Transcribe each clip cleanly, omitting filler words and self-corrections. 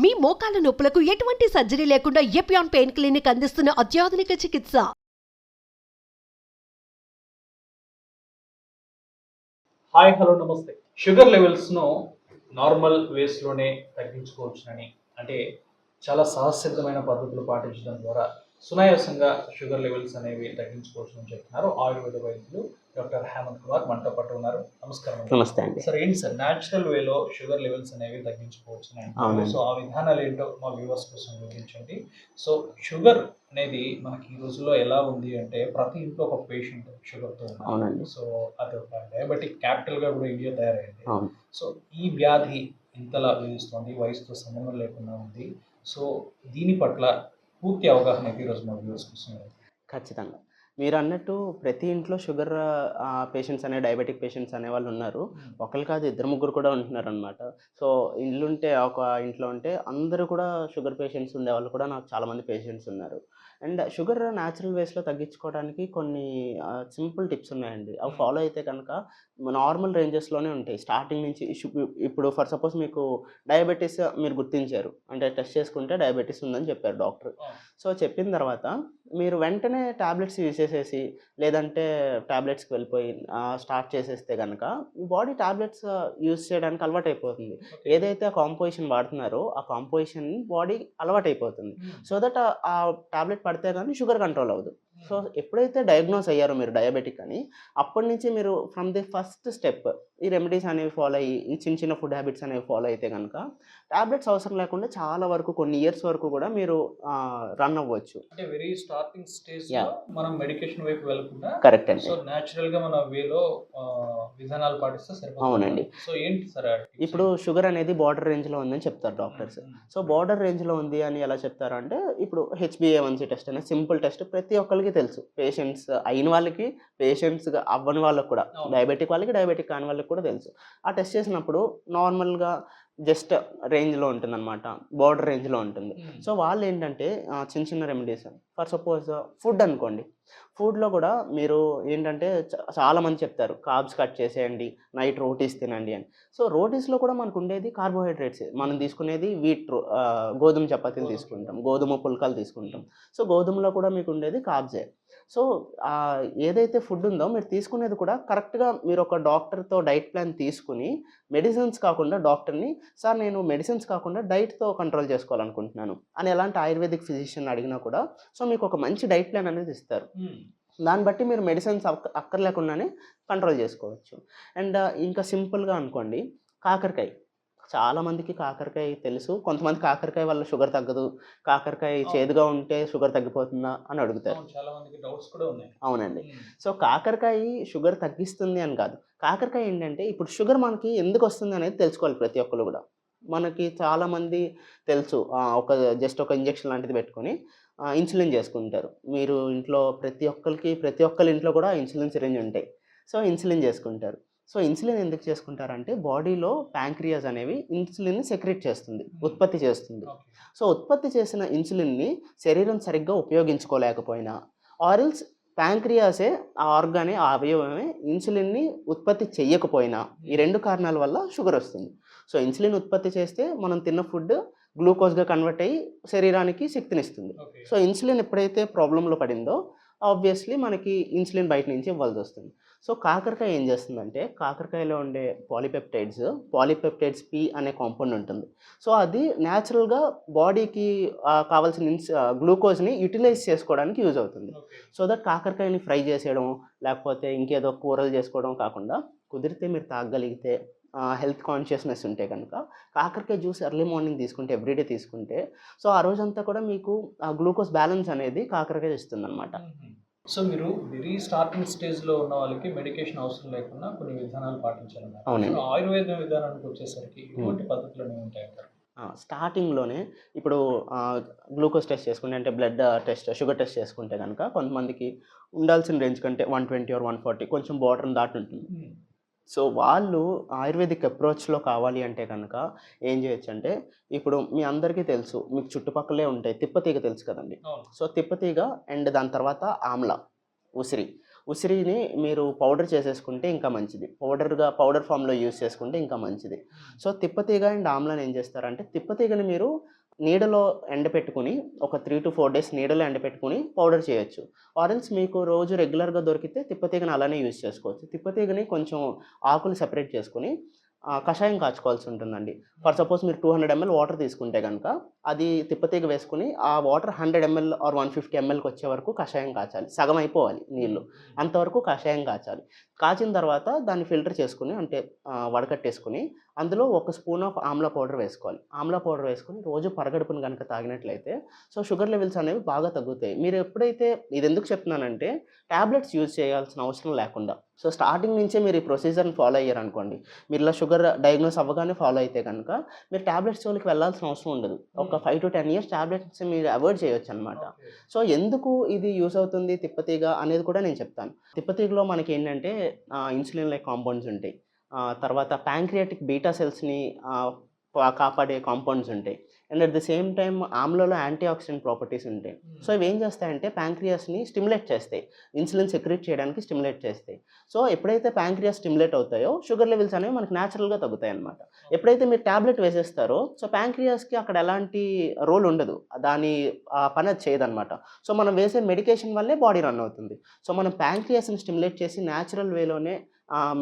మీ మోకాల నొప్పులకు ఎటువంటి సర్జరీ లేకుండా ఎపియాన్ పెయిన్ క్లినిక్ అందిస్తున్న అత్యాధునిక చికిత్స. హాయ్ హలో నమస్తే. షుగర్ లెవెల్స్ను నార్మల్ వేస్లోనే తగ్గించుకోవచ్చునని, అంటే చాలా సహజసిద్ధమైన పద్ధతులు పాటించడం ద్వారా సునాయాసంగా షుగర్ లెవెల్స్ అనేవి తగ్గించుకోవచ్చని చెప్తున్నారు ఆయుర్వేద వైద్యులు డాక్టర్ హేమంత్ కుమార్ మనతో పాటు ఉన్నారు. నమస్కారం. నమస్తే అండి. సార్, ఏంటి సార్ న్యాచురల్ వేలో షుగర్ లెవెల్స్ అనేవి తగ్గించుకోవచ్చు అంటారు. సో ఆ విధానాలు ఏంటో మా వ్యూవర్స్ కోసం వివరించండి. సో షుగర్ అనేది మనకి ఈ రోజుల్లో ఎలా ఉంది అంటే ప్రతి ఇంట్లో ఒక పేషెంట్ షుగర్తో ఉన్నారు. సో అదొక డయాబెటిక్ క్యాపిటల్గా కూడా ఇండియా తయారైంది. సో ఈ వ్యాధి ఇంతలా వేధిస్తుంది, వయసుతో సంబంధం లేకుండా ఉంది. సో దీని పట్ల పూర్తి అవగాహన అయితే ఈరోజు మా వ్యూవర్స్ కోసం. ఖచ్చితంగా మీరు అన్నట్టు ప్రతి ఇంట్లో షుగర్ పేషెంట్స్ డయాబెటిక్ పేషెంట్స్ అనేవాళ్ళు ఉన్నారు. ఒకరు కాదు, ఇద్దరు ముగ్గురు కూడా ఉంటున్నారు అనమాట. సో ఇల్లుంటే ఒక ఇంట్లో ఉంటే అందరూ కూడా షుగర్ పేషెంట్స్ ఉండేవాళ్ళు కూడా నాకు చాలామంది పేషెంట్స్ ఉన్నారు. అండ్ షుగర్ న్యాచురల్ వేస్లో తగ్గించుకోవడానికి కొన్ని సింపుల్ టిప్స్ ఉన్నాయండి. అవి ఫాలో అయితే కనుక నార్మల్ రేంజెస్లోనే ఉంటాయి స్టార్టింగ్ నుంచి. ఇప్పుడు ఫర్ సపోజ్ మీకు డయాబెటీస్ మీరు గుర్తించారు అంటే టెస్ట్ చేసుకుంటే డయాబెటీస్ ఉందని చెప్పారు డాక్టర్. సో చెప్పిన తర్వాత మీరు వెంటనే ట్యాబ్లెట్స్ యూజ్ చేసేసి లేదంటే ట్యాబ్లెట్స్కి వెళ్ళిపోయి స్టార్ట్ చేసేస్తే కనుక బాడీ ట్యాబ్లెట్స్ యూజ్ చేయడానికి అలవాటు అయిపోతుంది. ఏదైతే ఆ కాంపోజిషన్ వాడుతున్నారో ఆ కాంపోజిషన్ బాడీ అలవాటు అయిపోతుంది. సో దట్ ఆ ట్యాబ్లెట్ పడితే కానీ షుగర్ కంట్రోల్ అవ్వదు. సో ఎప్పుడైతే డయాగ్నోస్ అయ్యారో మీరు డయాబెటిక్ అని, అప్పటి నుంచి మీరు ఫ్రమ్ ది ఫస్ట్ స్టెప్ ఈ రెమెడీస్ అనేవి ఫాలో అయ్యి ఈ చిన్న చిన్న ఫుడ్ హ్యాబిట్స్ అనేవి ఫాలో అయితే కనుక ట్యాబ్లెట్స్ అవసరం లేకుండా చాలా వరకు కొన్ని ఇయర్స్ వరకు కూడా మీరు రన్ అవ్వచ్చు. అంటే వెరీ స్టార్టింగ్ స్టేజ్ లో మనం మెడికేషన్ వైపు వెళ్ళకుండా కరెక్ట్ అండి. సో న్యాచురల్ గా మన వేలో విధానాలు పాటిస్తే సరిపోతుంది. అవునండి. సో ఏంటి సార్ ఇప్పుడు షుగర్ అనేది బార్డర్ రేంజ్ లో ఉందని చెప్తారు డాక్టర్స్. సో బార్డర్ రేంజ్ లో ఉంది అని ఎలా చెప్తారు అంటే, ఇప్పుడు HbA1c టెస్ట్ అనే సింపుల్ టెస్ట్ ప్రతి ఒక్కరికి తెలుసు. పేషెంట్స్ అయిన వాళ్ళకి, పేషెంట్స్ అవ్వని వాళ్ళకి కూడా, డయాబెటిక్ వాళ్ళకి, డయాబెటిక్ కాని వాళ్ళకి కూడా తెలుసు. ఆ టెస్ట్ చేసినప్పుడు నార్మల్గా జస్ట్ రేంజ్లో ఉంటుంది అనమాట, బార్డర్ రేంజ్లో ఉంటుంది. సో వాళ్ళు ఏంటంటే చిన్న చిన్న రెమెడీస్, ఫర్ సపోజ్ ఫుడ్ అనుకోండి, ఫుడ్లో కూడా మీరు ఏంటంటే చాలామంది చెప్తారు కార్బ్స్ కట్ చేసేయండి, నైట్ రోటీస్ తినండి అని. సో రోటీస్లో కూడా మనకు ఉండేది కార్బోహైడ్రేట్స్. మనం తీసుకునేది గోధుమ చపాతీలు తీసుకుంటాం, గోధుమ పుల్కాలు తీసుకుంటాం. సో గోధుమలో కూడా మీకు ఉండేది కార్బ్సే. సో ఏదైతే ఫుడ్ ఉందో మీరు తీసుకునేది కూడా కరెక్ట్గా మీరు ఒక డాక్టర్తో డైట్ ప్లాన్ తీసుకుని, మెడిసిన్స్ కాకుండా డాక్టర్ని, సార్ నేను మెడిసిన్స్ కాకుండా డైట్తో కంట్రోల్ చేసుకోవాలనుకుంటున్నాను అని ఎలాంటి ఆయుర్వేదిక్ ఫిజిషియన్ అడిగినా కూడా సో మీకు ఒక మంచి డైట్ ప్లాన్ అనేది ఇస్తారు. దాన్ని బట్టి మీరు మెడిసిన్స్ అక్కర్లేకుండానే కంట్రోల్ చేసుకోవచ్చు. అండ్ ఇంకా సింపుల్గా అనుకోండి, కాకరకాయ. చాలామందికి కాకరకాయ తెలుసు, కొంతమంది కాకరకాయ వల్ల షుగర్ తగ్గదు, కాకరకాయ చేదుగా ఉంటే షుగర్ తగ్గిపోతుందా అని అడుగుతారు. అవునండి. సో కాకరకాయ షుగర్ తగ్గిస్తుంది అని కాదు. కాకరకాయ ఏంటంటే ఇప్పుడు షుగర్ మనకి ఎందుకు వస్తుంది అనేది తెలుసుకోవాలి ప్రతి ఒక్కరు కూడా. మనకి చాలామంది తెలుసు జస్ట్ ఒక ఇంజెక్షన్ లాంటిది పెట్టుకొని ఇన్సులిన్ చేసుకుంటారు. మీరు ఇంట్లో ప్రతి ఒక్కరి ఇంట్లో కూడా ఇన్సులిన్ సిరింజ్ ఉంటాయి. సో ఇన్సులిన్ చేసుకుంటారు. సో ఇన్సులిన్ ఎందుకు చేసుకుంటారంటే బాడీలో ప్యాంక్రియాస్ అనేవి ఇన్సులిన్ని సెక్రెట్ చేస్తుంది, ఉత్పత్తి చేస్తుంది. సో ఉత్పత్తి చేసిన ఇన్సులిన్ని శరీరం సరిగ్గా ఉపయోగించుకోలేకపోయినా, ఆరిల్స్ ప్యాంక్రియాసే ఆ ఆర్గానే, ఆ అవయవమే ఇన్సులిన్ని ఉత్పత్తి చేయకపోయినా, ఈ రెండు కారణాల వల్ల షుగర్ వస్తుంది. సో ఇన్సులిన్ ఉత్పత్తి చేస్తే మనం తిన్న ఫుడ్ గ్లూకోజ్గా కన్వర్ట్ అయ్యి శరీరానికి శక్తినిస్తుంది. సో ఇన్సులిన్ ఎప్పుడైతే ప్రాబ్లంలో పడిందో ఆబ్వియస్లీ మనకి ఇన్సులిన్ బయట నుంచి ఇవ్వాల్సి వస్తుంది. సో కాకరకాయ ఏం చేస్తుందంటే, కాకరకాయలో ఉండే పాలీపెప్టైడ్స్ P అనే కాంపౌండ్ ఉంటుంది. సో అది న్యాచురల్గా బాడీకి కావాల్సిన గ్లూకోజ్ని యూటిలైజ్ చేసుకోవడానికి యూజ్ అవుతుంది. సో దట్ కాకరకాయని ఫ్రై చేసేయడం లేకపోతే ఇంకేదో కూరలు చేసుకోవడం కాకుండా, కుదిరితే మీరు తాగగలిగితే హెల్త్ కాన్షియస్నెస్ ఉంటే కనుక కాకరకాయ జ్యూస్ ఎర్లీ మార్నింగ్ తీసుకుంటే, ఎవ్రీడే తీసుకుంటే, సో ఆ రోజంతా కూడా మీకు గ్లూకోజ్ బ్యాలెన్స్ అనేది కాకరకాయ ఇస్తుందన్నమాట. సో మీరు వెరీ స్టార్టింగ్ స్టేజ్లో ఉన్న వాళ్ళకి మెడికేషన్ అవసరం లేకుండా కొన్ని విధానాలు పాటించాలన్నారు. అవునండి. ఆయుర్వేద విధానానికి వచ్చేసరికి ఎటువంటి పద్ధతులు ఉంటాయంటారు? స్టార్టింగ్లోనే ఇప్పుడు గ్లూకోజ్ టెస్ట్ చేసుకుంటే, అంటే బ్లడ్ టెస్ట్, షుగర్ టెస్ట్ చేసుకుంటే కనుక కొంతమందికి ఉండాల్సిన రేంజ్ కంటే 120 or 140 కొంచెం బార్డర్ దాటి ఉంటుంది. సో వాళ్ళు ఆయుర్వేదిక్ అప్రోచ్లో కావాలి అంటే కనుక ఏం చేయొచ్చు అంటే, ఇప్పుడు మీ అందరికీ తెలుసు, మీకు చుట్టుపక్కలే ఉంటాయి, తిప్పతీగ తెలుసు కదండి. సో తిప్పతీగ అండ్ దాని తర్వాత ఆమ్లా, ఉసిరిని మీరు పౌడర్ చేసేసుకుంటే ఇంకా మంచిది. పౌడర్ ఫామ్‌లో యూజ్ చేసుకుంటే ఇంకా మంచిది. సో, తిప్పతీగ అండ్ ఆమ్లాని ఏం చేస్తారంటే, తిప్పతీగని మీరు నీడలో ఎండపెట్టుకొని ఒక 3-4 డేస్ నీడలో ఎండపెట్టుకొని పౌడర్ చేయొచ్చు. ఆర్ ఎల్స్ మీకు రోజు రెగ్యులర్‌గా దొరికితే తిప్పతీగని అలానే యూజ్ చేసుకోవచ్చు. తిప్పతీగని కొంచెం ఆకులు సెపరేట్ చేసుకొని కషాయం కాచుకోవాల్సి ఉంటుందండి. ఫర్ సపోజ్ మీరు 200 ఎంఎల్ వాటర్ తీసుకుంటే గనక, అది తిప్పతీగ వేసుకొని ఆ వాటర్ 100 ఎంఎల్ ఆర్ 150 ఎంఎల్‌కొచ్చే వరకు కషాయం కాచాలి. సగం అయిపోవాలి నీళ్ళు. అంతవరకు కషాయం కాచాలి. కాచిన తర్వాత దాన్ని ఫిల్టర్ చేసుకొని అంటే వడకట్టేసుకొని అందులో ఒక స్పూన్ ఆఫ్ ఆమ్లా పౌడర్ వేసుకోవాలి. ఆమ్లా పౌడర్ వేసుకొని రోజు పరగడుపున గనక తాగినట్లయితే షుగర్ లెవెల్స్ అనేవి బాగా తగ్గుతాయి. మీరు ఎప్పుడైతే ఇదెందుకు చెప్తున్నానంటే టాబ్లెట్స్ యూజ్ చేయాల్సిన అవసరం లేకుండా. సో, స్టార్టింగ్ నుంచే మీరు ఈ ప్రొసీజర్‌ని ఫాలో అయ్యారనుకోండి. మీరు ఇలా షుగర్ డయాగ్నోస్ అవ్వగానే ఫాలో అయితే గనక మీరు టాబ్లెట్స్ జోలికి వెళ్ళాల్సిన అవసరం ఉండదు. ఒక 5-10 ఇయర్స్ టాబ్లెట్స్ మీరు అవాయిడ్ చేయొచ్చనమాట. సో, ఎందుకు ఇది యూజ్ అవుతుంది తిప్పతీగ అనేది కూడా నేను చెప్తాను. తిప్పతీగలో మనకేంటంటే ఇన్సులిన్ లైక్ కాంపౌండ్స్ ఉంటాయి. తర్వాత ప్యాంక్రియాటిక్ బీటా సెల్స్‌ని కాపాడే కాంపౌండ్స్ ఉంటాయి. And at the same time ఆమ్లాలో యాంటీ ఆక్సిడెంట్ ప్రాపర్టీస్ ఉంటాయి. సో, ఇవేం చేస్తాయంటే ప్యాంక్రియాస్‌ని స్టిమ్యులేట్ చేస్తాయి. ఇన్సులిన్ సెక్రీట్ చేయడానికి స్టిమ్యులేట్ చేస్తాయి. సో, ఎప్పుడైతే ప్యాంక్రియాస్ స్టిమ్యులేట్ అవుతాయో షుగర్ లెవెల్స్ అనేవి మనకు న్యాచురల్‌గా తగ్గుతాయనమాట. ఎప్పుడైతే మీరు టాబ్లెట్ వేసేస్తారో సో, ప్యాంక్రియాస్‌కి అక్కడ ఎలాంటి రోల్ ఉండదు. దాని పని అది చేయదనమాట. సో, మనం వేసే మెడికేషన్ వల్లే బాడీ రన్ అవుతుంది. సో, మనం ప్యాంక్రియాస్‌ని స్టిమ్యులేట్ చేసి న్యాచురల్ వేలోనే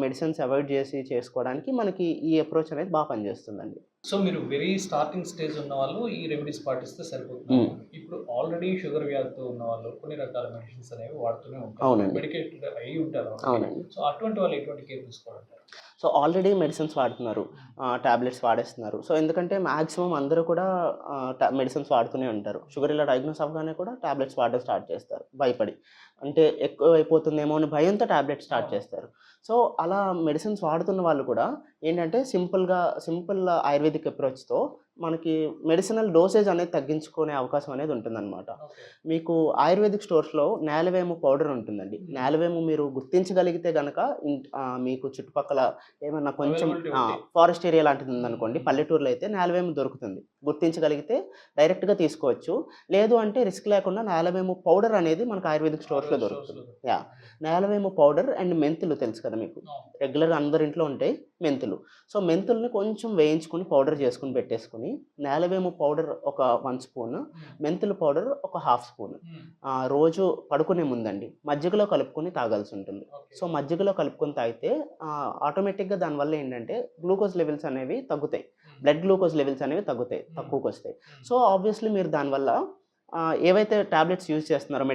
మెడిసిన్స్ అవాయిడ్ చేసి చేసుకోవడానికి మనకి ఈ అప్రోచ్ అనేది బాగా పనిచేస్తుందండి. సో మీరు వెరీ స్టార్టింగ్ స్టేజ్ ఉన్న వాళ్ళు ఈ రెమెడీస్ పాటిస్తే సరిపోతుంది. ఇప్పుడు ఆల్రెడీ షుగర్ వ్యాధితో ఉన్న వాళ్ళు కొన్ని రకాల మెడిసిన్స్ అనేవి వాడుతూనే ఉంటారు. అవునండి. మెడికేటెడ్ అయ్యి ఉంటారు. అవునండి. సో అటువంటి వాళ్ళు ఎటువంటి కేర్ తీసుకోవాలంటారు? సో, ఆల్రెడీ మెడిసిన్స్ వాడుతున్నారు. టాబ్లెట్స్ వాడేస్తున్నారు. సో, ఎందుకంటే మాక్సిమం అందరూ కూడా మెడిసిన్స్ వాడుతూనే ఉంటారు. షుగర్ ఇలా డయాగ్నోస్ అవ్వగానే కూడా టాబ్లెట్స్ వాడడం స్టార్ట్ చేస్తారు భయపడి. అంటే ఎక్కువైపోతుందేమో అని భయంతో టాబ్లెట్స్ స్టార్ట్ చేస్తారు. సో, అలా మెడిసిన్స్ వాడుతున్న వాళ్ళు కూడా ఏంటంటే సింపుల్ ఆయుర్వేదిక్ అప్రోచ్‌తో మనకి మెడిసినల్ డోసేజ్ అనేది తగ్గించుకునే అవకాశం అనేది ఉంటుందనమాట. మీకు ఆయుర్వేదిక్ స్టోర్స్‌లో నేలవేము పౌడర్ ఉంటుందండి. నేలవేము మీరు గుర్తించగలిగితే గనక మీకు చుట్టుపక్కల ఏమన్నా కొంచెం ఫారెస్ట్ ఏరియా లాంటిది ఉందనుకోండి, పల్లెటూరులో అయితే నేలవేము దొరుకుతుంది. గుర్తించగలిగితే డైరెక్ట్‌గా తీసుకోవచ్చు. లేదు అంటే రిస్క్ లేకుండా నేలవేము పౌడర్ అనేది మనకు ఆయుర్వేదిక్ స్టోర్స్‌లో దొరుకుతుంది. నేలవేము పౌడర్ అండ్ మెంతులు తెలుసు కదా మీకు. రెగ్యులర్‌గా అందరి ఇంట్లో ఉంటాయి మెంతులు. సో, మెంతుల్ని కొంచెం వేయించుకొని పౌడర్ చేసుకొని పెట్టేసుకొని, నేలవేము పౌడర్ ఒక 1 స్పూన్, మెంతుల పౌడర్ ఒక 1/2 స్పూన్ రోజు పడుకునే ముందండి మజ్జిగలో కలుపుకొని తాగాల్సి ఉంటుంది. సో, మజ్జిగలో కలుపుకొని తాగితే ఆటోమేటిక్‌గా దానివల్ల ఏంటంటే గ్లూకోజ్ లెవెల్స్ అనేవి తగ్గుతాయి. బ్లడ్ గ్లూకోజ్ లెవెల్స్ అనేవి తగ్గుతాయి. తక్కువకొస్తాయి. సో, ఆబ్వియస్లీ మీరు దానివల్ల ఏవైతే టాబ్లెట్స్ యూజ్ చేస్తున్నారో,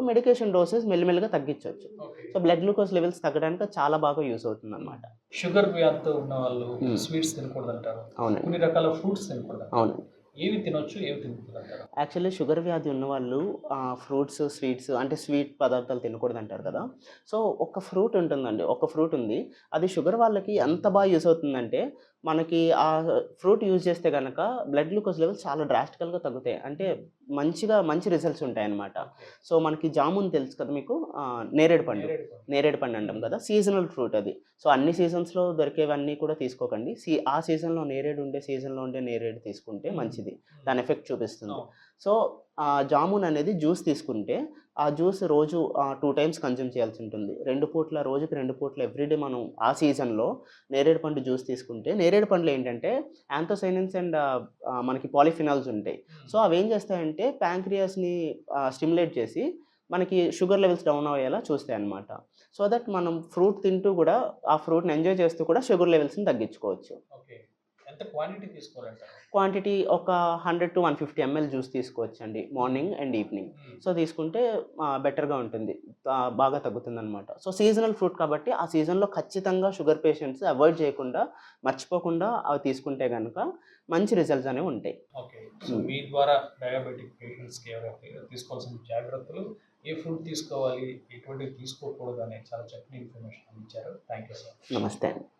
మెడికేషన్ డోసేజ్ మెల్లిమెల్లిగా తగ్గించొచ్చు. సో, బ్లడ్ గ్లూకోజ్ లెవెల్స్ తగ్గడానికి చాలా బాగా యూజ్ అవుతుందన్నమాట. షుగర్ వ్యాధితో ఉన్న వాళ్ళు స్వీట్స్ తినకూడదంటారు. అవునండి. కొన్ని రకాల ఫ్రూట్స్ తినకూడదు. అవునండి. ఏవి తినొచ్చు, ఏవి తినకూడదంటారు? యాక్చువల్లీ షుగర్ వ్యాధి ఉన్నవాళ్ళు ఫ్రూట్స్, స్వీట్స్ అంటే స్వీట్ పదార్థాలు తినకూడదంటారు కదా! సో, ఒక ఫ్రూట్ ఉంటుందండి. ఒక ఫ్రూట్ ఉంది. అది షుగర్ వాళ్ళకి ఎంత బాగా యూజ్ అవుతుందంటే, మనకి ఆ ఫ్రూట్ యూజ్ చేస్తే గనక బ్లడ్ గ్లూకోజ్ లెవెల్స్ చాలా డ్రాస్టికల్‌గా తగ్గుతాయి. అంటే మంచి రిజల్ట్స్ ఉంటాయన్నమాట. సో, మనకి జామున్ తెలుసు కదా మీకు? నేరేడు పండు. నేరేడు పండు అంటాం కదా! సీజనల్ ఫ్రూట్ అది. సో, అన్ని సీజన్స్‌లో దొరికేవన్నీ కూడా తీసుకోకండి. ఆ సీజన్‌లో సీజన్‌లో ఉండే నేరేడు తీసుకుంటే మంచిది. దాని ఎఫెక్ట్ చూపిస్తుంది. సో, జామున్ అనేది జ్యూస్ తీసుకుంటే, ఆ జ్యూస్ రోజు 2 టైమ్స్ కన్జ్యూమ్ చేయాల్సి ఉంటుంది. రోజుకి 2 పూట్ల ఎవ్రీడే మనం ఆ సీజన్‌లో నేరేడు పండు జ్యూస్ తీసుకుంటే, నేరేడు పండ్లు ఏంటంటే యాంథోసైనిన్స్ అండ్ మనకి పాలిఫినాల్స్ ఉంటాయి. సో, అవేం చేస్తాయంటే ప్యాంక్రియాస్‌ని స్టిమ్యులేట్ చేసి మనకి షుగర్ లెవెల్స్ డౌన్ అయ్యేలా చూస్తాయన్నమాట. సో దట్ మనం ఫ్రూట్ తింటూ కూడా ఆ ఫ్రూట్‌ని ఎంజాయ్ చేస్తూ కూడా షుగర్ లెవెల్స్‌ని తగ్గించుకోవచ్చు. ఓకే. ఎంత క్వాంటిటీ తీసుకోవాలంటారు? క్వాంటిటీ ఒక 100-150 ఎంఎల్ జ్యూస్ తీసుకోవచ్చండి మార్నింగ్ అండ్ ఈవినింగ్. సో, తీసుకుంటే బెటర్‌గా ఉంటుంది. బాగా తగ్గుతుందనమాట. సో, సీజనల్ ఫ్రూట్ కాబట్టి ఆ సీజన్‌లో ఖచ్చితంగా షుగర్ పేషెంట్స్ అవాయిడ్ చేయకుండా, మర్చిపోకుండా అవి తీసుకుంటే గనక మంచి రిజల్ట్స్ అనేవి ఉంటాయి. ఓకే. సో, మీ ద్వారా డయాబెటిక్ పేషెంట్స్‌కి ఎవరైతే తీసుకోవాల్సిన జాగ్రత్తలు, ఏ ఫ్రూట్ తీసుకోవాలి, ఎటువంటివి తీసుకోకూడదు అనే చాలా చక్కని ఇన్ఫర్మేషన్ ఇచ్చారు. Thank you sir. నమస్తే అండి.